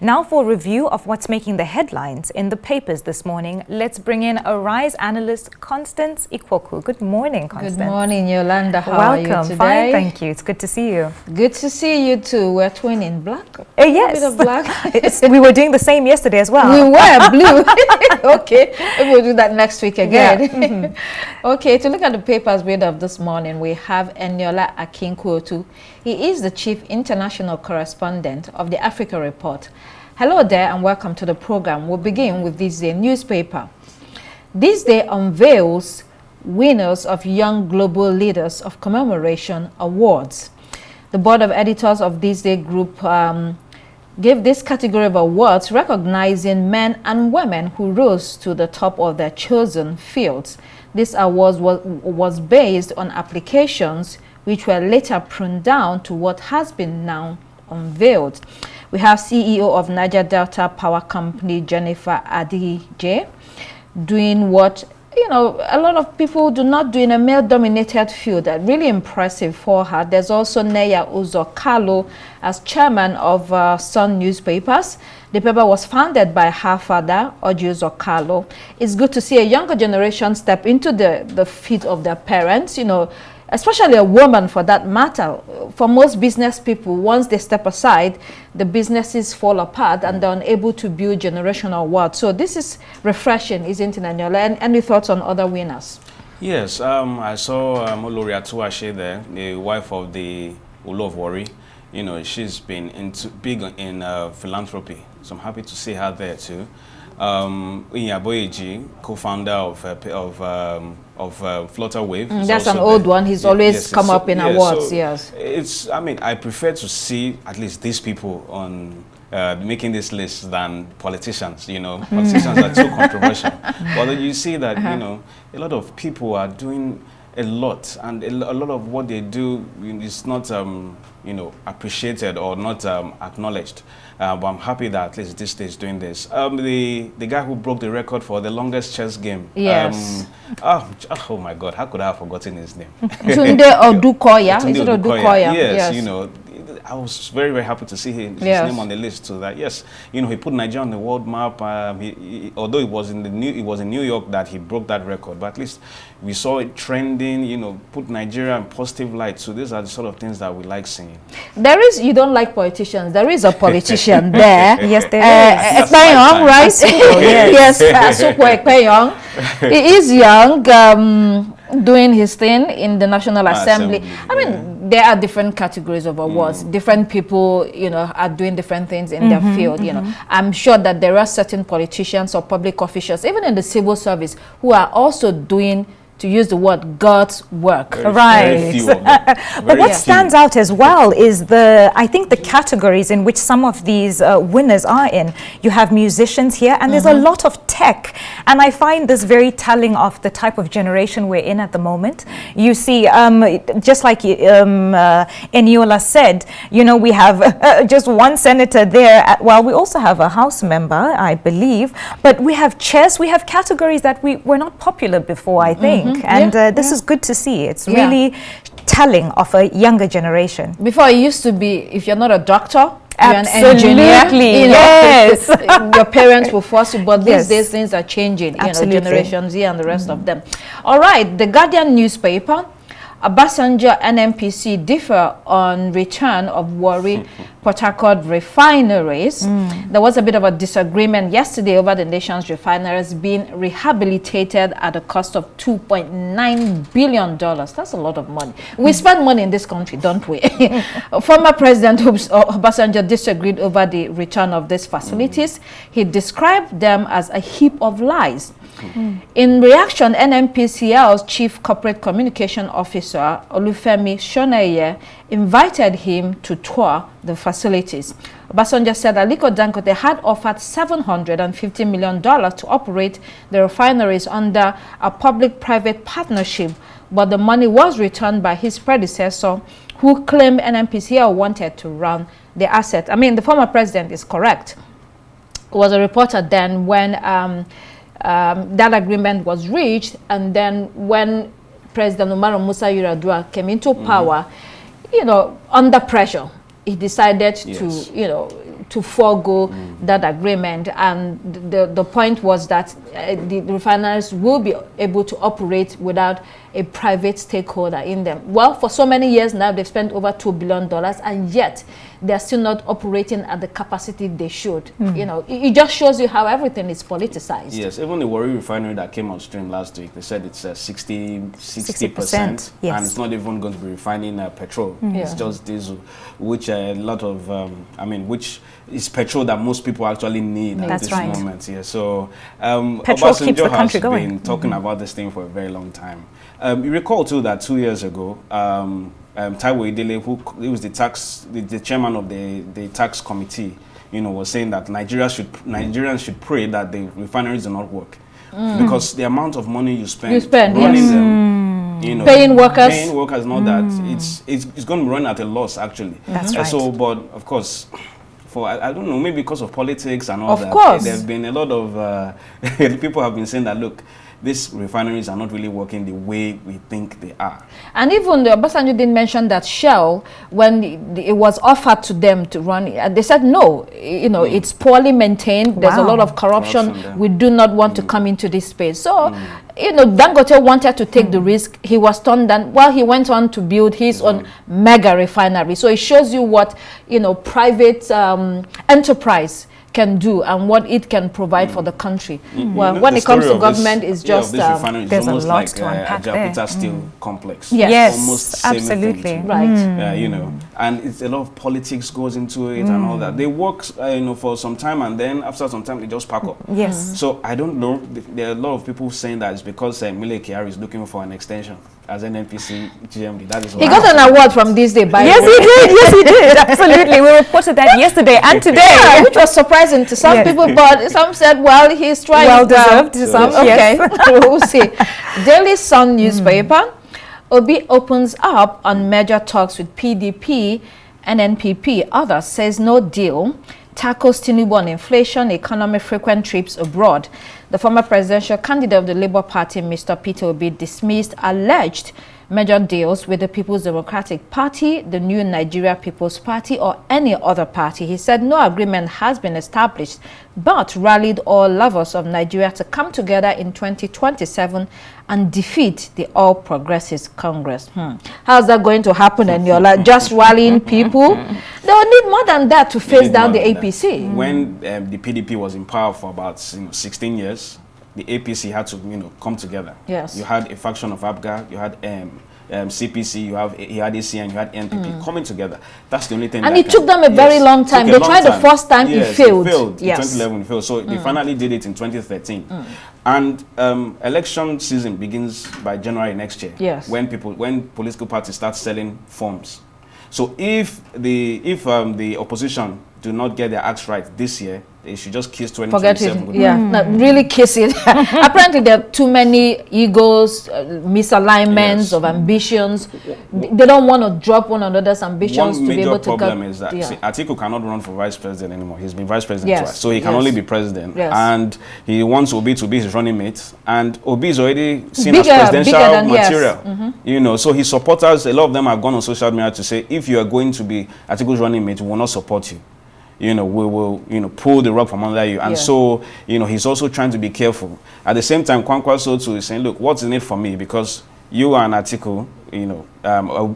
Now for a review of what's making the headlines in the papers this morning, let's bring in Arise analyst Constance Ikwoku. Good morning, Constance. Good morning, Yolanda. How are you today? Fine, thank you. It's good to see you. Good to see you too. We're twin in black. Yes. A bit of black. We were doing the same yesterday as well. We were blue. Okay, maybe we'll do that next week again. Yeah. Okay, to look at the papers read of this morning, we have Eniola Akinkuotu. He is the Chief International Correspondent of the Africa Report. Hello there and welcome to the program. We'll begin with THISDAY newspaper. THISDAY unveils winners of Young Global Leaders of Commemoration Awards. The board of editors of THISDAY Group gave this category of awards recognizing men and women who rose to the top of their chosen fields. This award was based on applications which were later pruned down to what has been now unveiled. We have CEO of Niger Delta Power Company, Jennifer Adije, doing what, you know, a lot of people do not do in a male-dominated field. Really impressive for her. There's also Neya Uzokalo as chairman of Sun Newspapers. The paper was founded by her father, Oji Uzokalo. It's good to see a younger generation step into the feet of their parents, you know, especially a woman for that matter. For most business people, once they step aside, the businesses fall apart and they're unable to build generational wealth. So this is refreshing, isn't it, Anyola? And any thoughts on other winners? Yes, I saw Olori Atuashe there, the wife of the Ulu of Warri. You know, she's been big in philanthropy, so I'm happy to see her there too. Inyaboyeji, co-founder of Flutter Wave. That's an old one. He's always come up in awards. So yes. It's. I mean, I prefer to see at least these people on making this list than politicians. You know, politicians are too controversial. But you see that you know a lot of people are doing a lot, and a lot of what they do is not you know, appreciated or not acknowledged. But I'm happy that at least THISDAY is doing this. The guy who broke the record for the longest chess game. Yes. Oh my God, how could I have forgotten his name? Tunde Odukoya. Is it Odukoya? Yes, you know, I was very, very happy to see his name on the list. So that yes, you know, he put Nigeria on the world map. Although it was in New York that he broke that record, but at least we saw it trending. You know, put Nigeria in positive light. So these are the sort of things that we like seeing. There is, you don't like politicians. There is a politician there. Yes, there is. Ekpeyong, right? Yes, Asukwo Ekpeyong. He is young, doing his thing in the National Assembly. I mean, there are different categories of awards. Different people, you know, are doing different things in their field. You know, I'm sure that there are certain politicians or public officials, even in the civil service, who are also doing, to use the word, God's work. Right. But what stands out as well is I think the categories in which some of these winners are in. You have musicians here, and there's a lot of tech. And I find this very telling of the type of generation we're in at the moment. You see, just like Eniola said, you know, we have just one senator there. Well, we also have a House member, I believe. But we have chess, we have categories that were not popular before, I think. And this is good to see. It's really telling of a younger generation. Before it used to be, if you're not a doctor, absolutely, you're an engineer, you know, yes. Your parents will force you, but these days things are changing. Absolutely. You know, Generation Z and the rest of them. All right, the Guardian newspaper. Obasanjo NNPC differ on return of Warri Port Harcourt refineries. There was a bit of a disagreement yesterday over the nation's refineries being rehabilitated at a cost of $2.9 billion. That's a lot of money. We spend money in this country, don't we? Former President Obasanjo disagreed over the return of these facilities. He described them as a heap of lies. In reaction, NNPCL's Chief Corporate Communication Officer, Olufemi Shoneye, invited him to tour the facilities. Obasanjo said Aliko Dangote had offered $750 million to operate the refineries under a public-private partnership, but the money was returned by his predecessor, who claimed NNPCL wanted to run the asset. I mean, the former president is correct. There was a reporter then when that agreement was reached, and then when President Umaru Musa Yar'Adua came into power, you know, under pressure, he decided to, you know, to forego that agreement, and the point was that the refineries will be able to operate without a private stakeholder in them. Well, for so many years now, they've spent over $2 billion, and yet they're still not operating at the capacity they should. You know, it just shows you how everything is politicized. Yes, even the Warri refinery that came on stream last week, they said it's 60%, yes. and it's not even going to be refining petrol. It's just diesel, which a lot of, which is petrol that most people actually need at this moment. Yeah, so petrol keeps the country going. Has been talking about this thing for a very long time. You recall too that 2 years ago, Taiwo Idele, who was the chairman of the tax committee, you know, was saying that Nigerians should pray that the refineries do not work, because the amount of money you spend running them, you know, paying workers, not that it's going to be run at a loss actually. That's right. So, but of course, for I don't know, maybe because of politics and all of that, course, there's been a lot of people have been saying that, look, these refineries are not really working the way we think they are. And even the Obasanjo did mention that Shell, when it was offered to them to run it, they said no, you know, it's poorly maintained, there's a lot of corruption, we do not want to come into this space. So, you know, Dangote wanted to take the risk, he was turned down, while he went on to build his own mega refinery. So it shows you what, you know, private enterprise can do and what it can provide for the country. Well, when it comes to government, it's just there's a lot like, to unpack there. Steel complex. Yes, almost absolutely. Right. You know, and it's a lot of politics goes into it and all that. They work, you know, for some time, and then after some time they just pack up. Yes. So I don't know. There are a lot of people saying that it's because Mile Kyari is looking for an extension as NNPC GMD. That is why. He got an award from this day. Yes, he did. Yes, he did. Absolutely. We reported that yesterday and today. Yeah, which was surprising to some people, but some said, well, he's trying. Well deserved to some. Okay, we'll see. Daily Sun newspaper. Obi opens up on major talks with PDP and NPP. Others says no deal. Tackles Tinubu on inflation, economy, frequent trips abroad. The former presidential candidate of the Labour Party, Mr. Peter Obi, dismissed alleged major deals with the People's Democratic Party, the New Nigeria People's Party, or any other party. He said no agreement has been established, but rallied all lovers of Nigeria to come together in 2027 and defeat the All Progressives Congress. How's that going to happen, Eniola? Just rallying people? They will need more than that to face down the APC. When the PDP was in power for about 16 years, the APC had to, you know, come together. Yes. You had a faction of ABGA, you had CPC, you had ACN, you had NPP coming together. That's the only thing. And it took them a very long time. They tried the first time, it failed. It failed. In 2011, it failed. So they finally did it in 2013. And election season begins by January next year. Yes. When political parties start selling forms. So if the opposition do not get their acts right this year, they should just kiss 2027. Forget it. Yeah, no, really kiss it. Apparently, there are too many egos, misalignments of ambitions. They don't want to drop one another's ambitions to be able to. One major problem is that see, Atiku cannot run for vice president anymore. He's been vice president twice, so he can only be president. And he wants Obi to be his running mate. And Obi is already seen as presidential material. You know, so his supporters, a lot of them have gone on social media to say, if you are going to be Atiku's running mate, we will not support you. You know, we will, you know, pull the rug from under you. And so, you know, he's also trying to be careful. At the same time, Kwankwaso too is saying, look, what's in it for me? Because you are an Atiku, you know,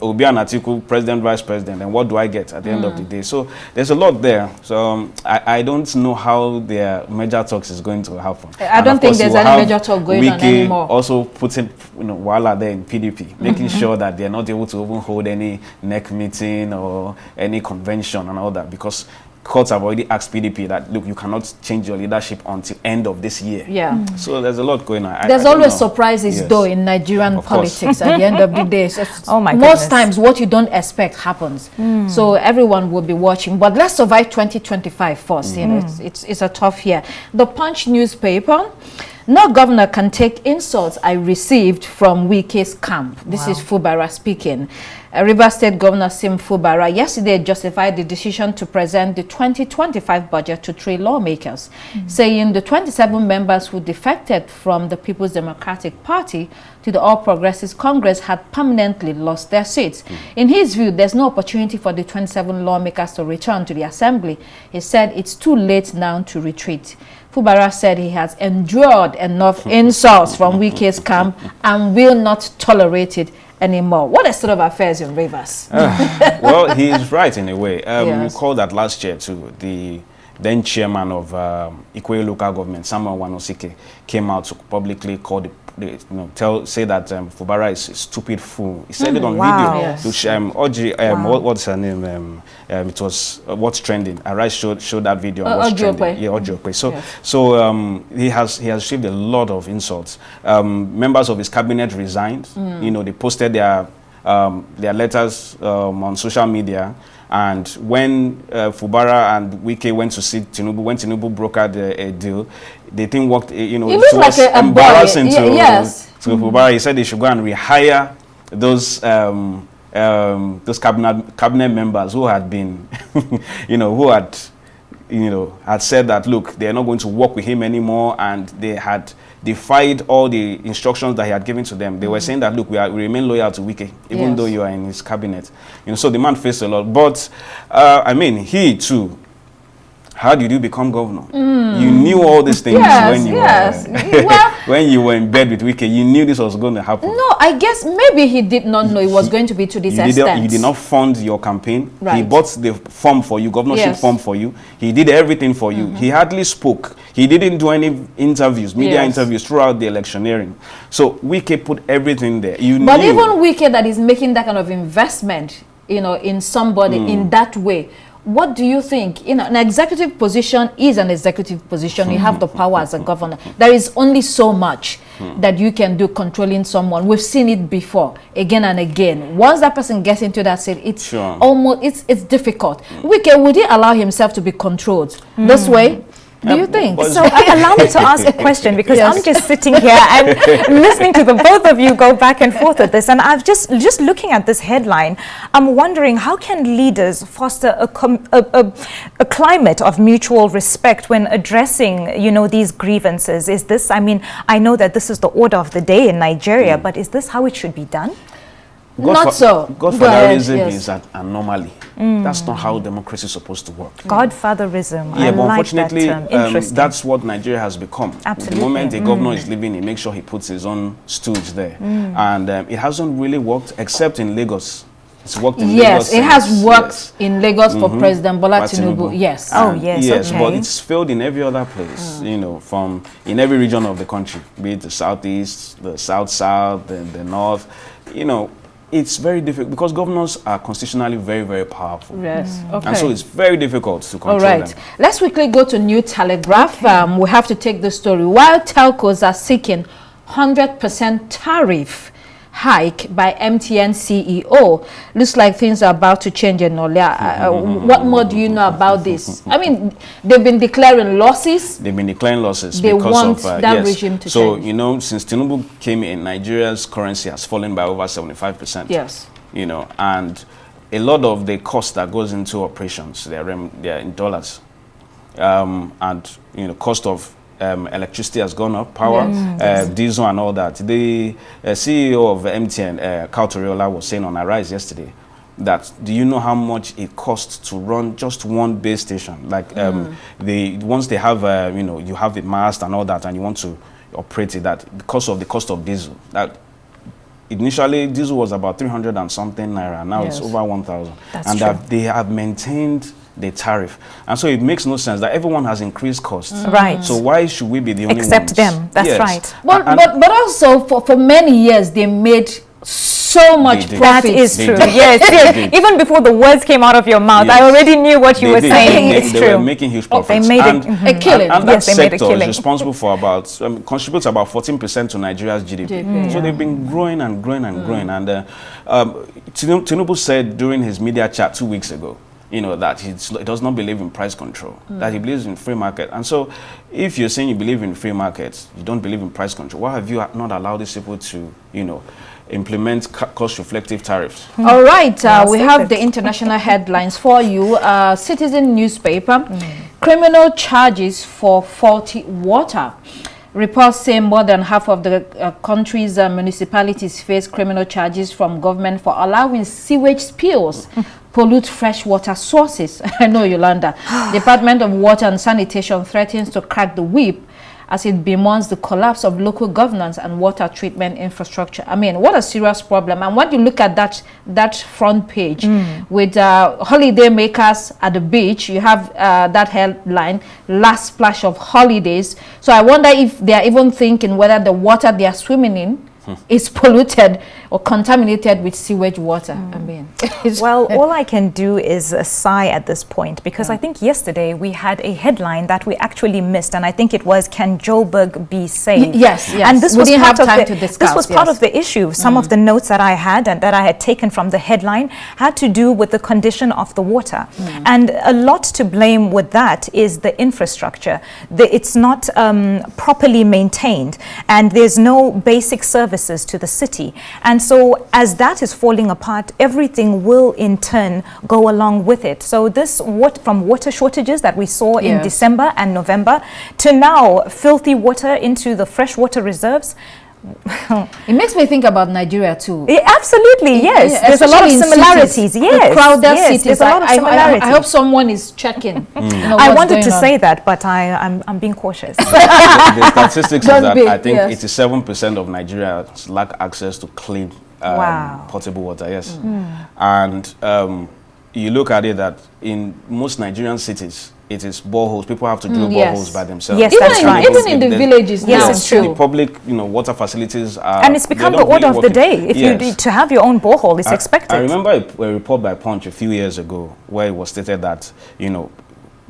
Obi and Atiku, president, vice president, and what do I get at the end of the day? So there's a lot there. So I don't know how their major talks is going to happen. I don't think there's any major talk going on anymore. Also putting, you know, Wala there in PDP, making sure that they're not able to even hold any NEC meeting or any convention and all that, because courts have already asked PDP that, look, you cannot change your leadership until end of this year. Yeah. So there's a lot going on. There's always surprises, though, in Nigerian politics at the end of the day. So most times, what you don't expect happens. So everyone will be watching. But let's survive 2025 first. You know, it's a tough year. The Punch newspaper. No governor can take insults I received from Wike's camp. This is Fubara speaking. Rivers State Governor Sim Fubara yesterday justified the decision to present the 2025 budget to 3 lawmakers, saying the 27 members who defected from the People's Democratic Party to the All Progressives Congress had permanently lost their seats. In his view, there's no opportunity for the 27 lawmakers to return to the assembly. He said it's too late now to retreat. Fubara said he has endured enough insults from Wike's camp and will not tolerate it anymore. What a sort of affairs in Rivers? Well, he is right in a way. Yes. We called that last year too. The then chairman of Ikoyi local government, Samuel Wanosike, came out to publicly call say that Fubara is a stupid fool. He said it on video. Yes. Which what's her name? It was what's trending. Arise showed that video on what's trending. Yeah, Ojiokwe. So yes. So he has received a lot of insults. Members of his cabinet resigned. You know, they posted their letters on social media. And when Fubara and Wike went to see Tinubu, when Tinubu brokered a deal, the thing worked, you know, it was like embarrassing to Fubara. He said they should go and rehire those cabinet members who had been, had said that, look, they are not going to work with him anymore, and they had defied all the instructions that he had given to them. They were saying that, look, we remain loyal to Wike, even though you are in his cabinet. You know, so the man faced a lot. But, I mean, he too, how did you become governor? You knew all these things when you were in bed with Wike. You knew this was going to happen. No, I guess maybe he did not know it was going to be to this extent. He did not fund your campaign. Right. He bought the form for you, governorship form for you. He did everything for you. He hardly spoke. He didn't do any interviews, media interviews throughout the electioneering. So Wike put everything there. But even Wike that is making that kind of investment, you know, in somebody in that way, what do you think? You know, an executive position is an executive position. You have the power as a governor. There is only so much that you can do controlling someone. We've seen it before, again and again. Once that person gets into that seat, it's almost, it's difficult. Wike, would he allow himself to be controlled this way? Do you think? So allow me to ask a question, because I'm just sitting here and listening to the both of you go back and forth with this, and I've just looking at this headline, I'm wondering, how can leaders foster a climate of mutual respect when addressing, you know, these grievances? Is this, I mean, I know that this is the order of the day in Nigeria, but is this how it should be done? Godfatherism is an anomaly. That's not how democracy is supposed to work. Godfatherism. Yeah, but like unfortunately, that that's what Nigeria has become. Absolutely. The moment a governor is leaving, he makes sure he puts his own stooge there. And it hasn't really worked, except in Lagos. It's worked in Lagos. Yes, it has worked in Lagos for President Bola Tinubu. Yes. Yes, but it's failed in every other place, you know, in every region of the country, be it the southeast, the south, the north, you know. It's very difficult because governors are constitutionally very, very powerful. Yes. Okay. And so it's very difficult to control them. Let's quickly go to New Telegraph. We have to take the story. While telcos are seeking 100% tariff hike by MTN CEO, looks like things are about to change in Olia. What more do you know about this? I mean, they've been declaring losses. They've been declaring losses they because want of that regime to so change. you know, since Tinubu came in, Nigeria's currency has fallen by over 75%. Yes. You know, and a lot of the cost that goes into operations, they're in dollars, and you know, cost of electricity has gone up, power, diesel and all that. The CEO of MTN, Kautoriola, was saying on Arise yesterday that, do you know how much it costs to run just one base station? Like once they have, you know, you have it masked and all that, and you want to operate it, that because of the cost of diesel, that initially diesel was about 300 and something naira, now it's over 1,000. And that they have maintained the tariff, and so it makes no sense that everyone has increased costs. Right. So why should we be the only ones? Except them. That's right. But also for many years they made so much profit. That is true. Yes. Even before the words came out of your mouth, I already knew what you were saying. It's true. They were making huge profits. They made a killing. And that sector is responsible for contributes about 14% to Nigeria's GDP. So they've been growing and growing and growing. And Tinubu said during his media chat 2 weeks ago, you know, that he does not believe in price control, that he believes in free market. And so if you're saying you believe in free markets, you don't believe in price control, why have you not allowed these people to, you know, implement cost-reflective tariffs. All right, we have the international headlines for you. Citizen newspaper, criminal charges for faulty water. Reports say more than half of the country's municipalities face criminal charges from government for allowing sewage spills pollute freshwater sources. I know, Yolanda. Department of Water and Sanitation threatens to crack the whip as it bemoans the collapse of local governance and water treatment infrastructure. I mean, what a serious problem. And when you look at that front page with holiday makers at the beach, you have that headline, last splash of holidays. So I wonder if they are even thinking whether the water they are swimming in is polluted or contaminated with sewage water. I mean, well, all I can do is sigh at this point, because I think yesterday we had a headline that we actually missed, and I think it was, "Can Joburg be saved?" Yes, yes. And this we was didn't part have of time the, to discuss. This was part of the issue. Some of the notes that I had and that I had taken from the headline had to do with the condition of the water, and a lot to blame with that is the infrastructure. It's not properly maintained, and there's no basic services to the city. And so as that is falling apart, everything will in turn go along with it. So this, from water shortages that we saw in December and November to now filthy water into the freshwater reserves. It makes me think about Nigeria too. Absolutely, yes. Yeah, there's a lot of similarities. Cities, yes, crowded cities. There's a lot of similarities. I hope someone is checking. I wanted to say that, but I'm being cautious. The statistics is that I think 87% of Nigerians lack access to clean potable water. Yes, and you look at it that in most Nigerian cities, it is boreholes. People have to drill boreholes by themselves. Yes, that's right. Even in the villages now, it's true. The public, water facilities are... And it's become the order of the day. If you to have your own borehole, it's expected. I remember a report by Punch a few years ago where it was stated that,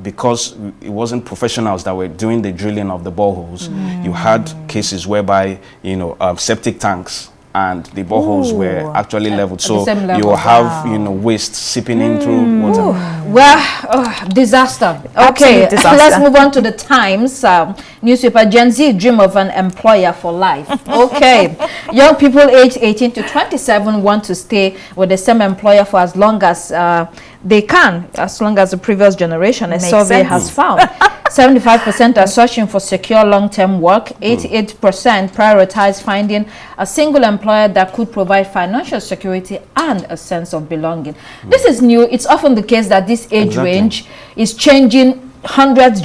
because it wasn't professionals that were doing the drilling of the boreholes, you had cases whereby, septic tanks and the boreholes were actually leveled. So you will have, waste seeping in through water. Well, disaster. Okay, disaster. Let's move on to the Times newspaper. Gen Z dream of an employer for life. Okay, young people aged 18 to 27 want to stay with the same employer for as long as they can, as long as the previous generation, a survey has found. 75% are searching for secure long-term work. 88% prioritize finding a single employer that could provide financial security and a sense of belonging. This is new. It's often the case that this age range is changing 100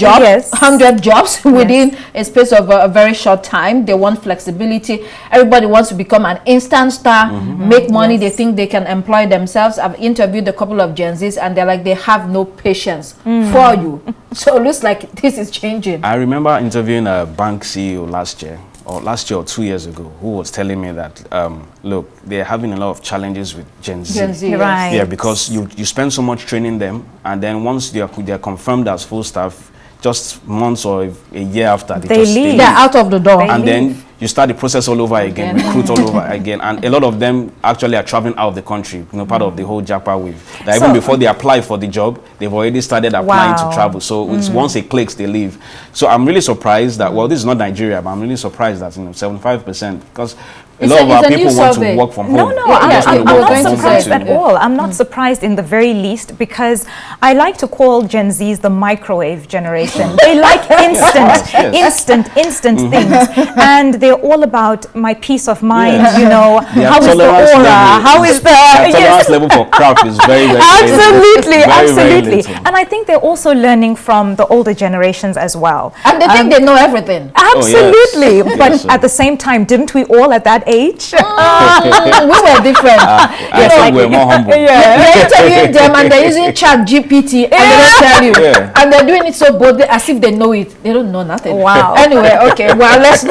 jobs within a space of a very short time. They want flexibility. Everybody wants to become an instant star, make money. They think they can employ themselves. I've interviewed a couple of Gen Zs and they're like, they have no patience for you. So it looks like this is changing. I remember interviewing a bank CEO last year or 2 years ago, who was telling me that, look, they're having a lot of challenges with Gen Z. Right. Yeah, because you spend so much training them, and then once they're confirmed as full staff, just months or a year after, they leave. They're out of the door. And then you start the process all over again, recruit all over again. And a lot of them actually are traveling out of the country, part of the whole Japa wave. That even before they apply for the job, they've already started applying to travel. So it's once it clicks, they leave. So I'm really surprised that, well, this is not Nigeria, but I'm really surprised that 75%, because a lot of our people want to work from home. No, I'm not surprised at all. I'm not surprised in the very least, because I like to call Gen Zs the microwave generation. They like instant things, and they're all about my peace of mind. How is the aura? How is the tolerance level for crap is very, very absolutely. And I think they're also learning from the older generations as well. And they think they know everything. Absolutely, but at the same time, didn't we all at that age? We were different. I think we're more humble. You're interviewing them and they're using Chat GPT and they don't tell you. And they're doing it so boldly as if they know it. They don't know nothing. Wow. Anyway, okay. Well, let's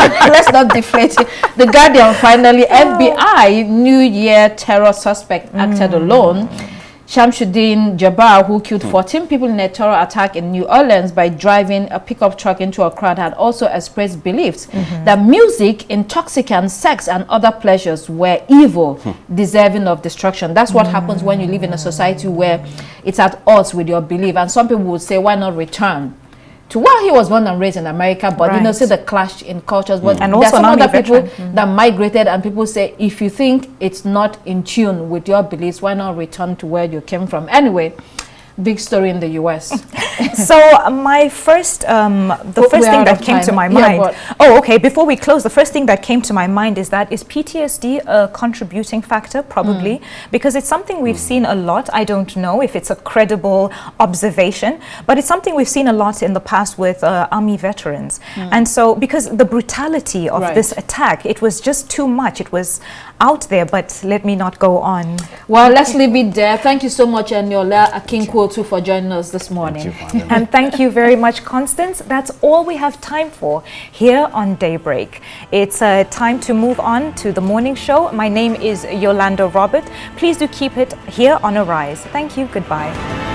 not deflate it. The Guardian finally, FBI New Year terror suspect acted alone. Shamsuddin Jabbar, who killed 14 people in a terror attack in New Orleans by driving a pickup truck into a crowd, had also expressed beliefs that music, intoxicants, sex, and other pleasures were evil, deserving of destruction. That's what happens when you live in a society where it's at odds with your belief. And some people would say, why not return well, he was born and raised in America, but you know, see the clash in cultures. But and there's also some other people veteran. that migrated, and people say, if you think it's not in tune with your beliefs, why not return to where you came from? Anyway, big story in the US. So my first, the first thing that came to my mind. Oh, okay. Before we close, the first thing that came to my mind is that is PTSD a contributing factor? Probably, because it's something we've seen a lot. I don't know if it's a credible observation, but it's something we've seen a lot in the past with army veterans. And so, because the brutality of this attack, it was just too much. It was out there, but let me not go on. Well, let's leave it there. Thank you so much, Eniola Akinkwotu, for joining us this morning. And thank you very much, Constance. That's all we have time for here on Daybreak. It's time to move on to the morning show. My name is Yolanda Robert. Please do keep it here on Arise. Thank you. Goodbye.